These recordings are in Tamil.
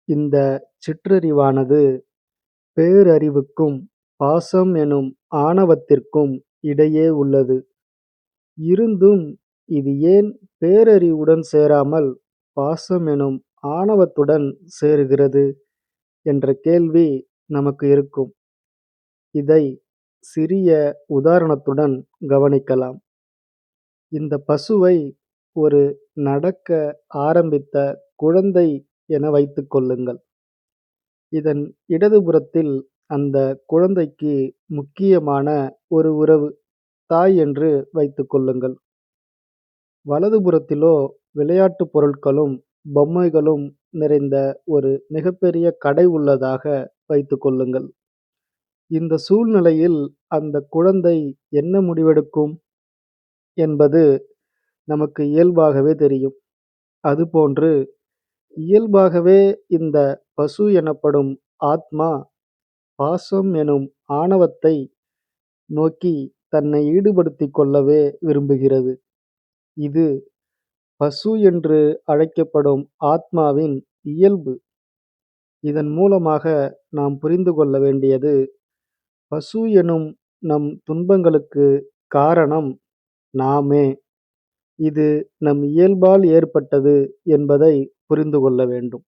இந்தச் சிற்றறிவானது பேரறிவுக்கும் பாசம் எனும் ஆணவத்திற்கும் இடையே உள்ளது. இருந்தும் இது ஏன் பேரறிவுடன் சேராமல் பாசம் எனும் ஆணவத்துடன் சேருகிறது என்ற கேள்வி நமக்கு இருக்கும். இதைச் சிறிய உதாரணத்துடன் கவனிக்கலாம். இந்தப் பசுவை ஒரு நடக்க ஆரம்பித்த குழந்தை என வைத்துக் கொள்ளுங்கள். இதன் இடதுபுறத்தில் அந்தக் குழந்தைக்கு முக்கியமான ஒரு உறவு தாய் என்று வைத்துக் கொள்ளுங்கள். வலதுபுறத்திலோ விளையாட்டுப் பொருட்களும் பொம்மைகளும் நிறைந்த ஒரு மிகப்பெரிய கடை உள்ளதாக வைத்துக் கொள்ளுங்கள். இந்த சூழ்நிலையில் அந்தக் குழந்தை என்ன முடிவெடுக்கும் என்பது நமக்கு இயல்பாகவே தெரியும். அதுபோன்று இயல்பாகவே இந்தப் பசு எனப்படும் ஆத்மா பாசம் எனும் ஆணவத்தை நோக்கித் தன்னை ஈடுபடுத்திக் கொள்ளவே விரும்புகிறது. இது பசு என்று அழைக்கப்படும் ஆத்மாவின் இயல்பு. இதன் மூலமாக நாம் புரிந்து கொள்ள வேண்டியது, பசு எனும் நம் துன்பங்களுக்குக் காரணம் நாமே. இது நம் இயல்பால் ஏற்பட்டது என்பதைப் புரிந்து கொள்ள வேண்டும்.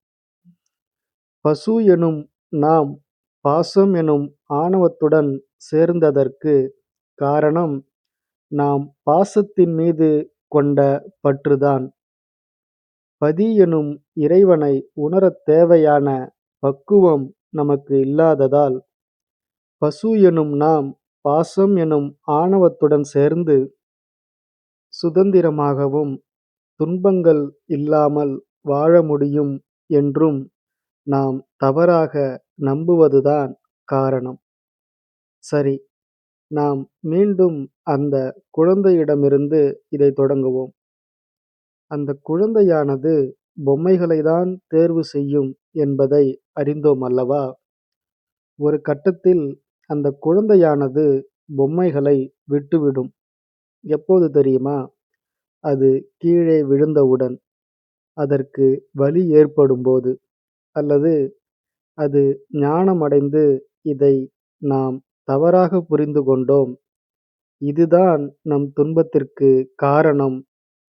பசு எனும் நாம் பாசம் எனும் ஆணவத்துடன் சேர்ந்ததற்குக் காரணம் நாம் பாசத்தின் மீது கொண்ட பற்றுதான். பதி எனும் இறைவனை உணரத் தேவையான பக்குவம் நமக்கு இல்லாததால், பசு எனும் நாம் பாசம் எனும் ஆணவத்துடன் சேர்ந்து சுதந்திரமாகவும் துன்பங்கள் இல்லாமல் வாழ முடியும் என்றும் நாம் தவறாக நம்புவதுதான் காரணம். சரி, நாம் மீண்டும் அந்தக் குழந்தையிடமிருந்து இதைத் தொடங்குவோம். அந்தக் குழந்தையானது பொம்மைகளைத்தான் தேர்வு செய்யும் என்பதை அறிந்தோம் அல்லவா? ஒரு கட்டத்தில் அந்தக் குழந்தையானது பொம்மைகளை விட்டுவிடும். எப்போது தெரியுமா? அது கீழே விழுந்தவுடன், அதற்கு வலி ஏற்படும்போது, அல்லது அது ஞானமடைந்து இதை நாம் தவறாகப் புரிந்து கொண்டோம், இதுதான் நம் துன்பத்திற்குக் காரணம்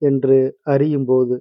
என்று அறியும்போது.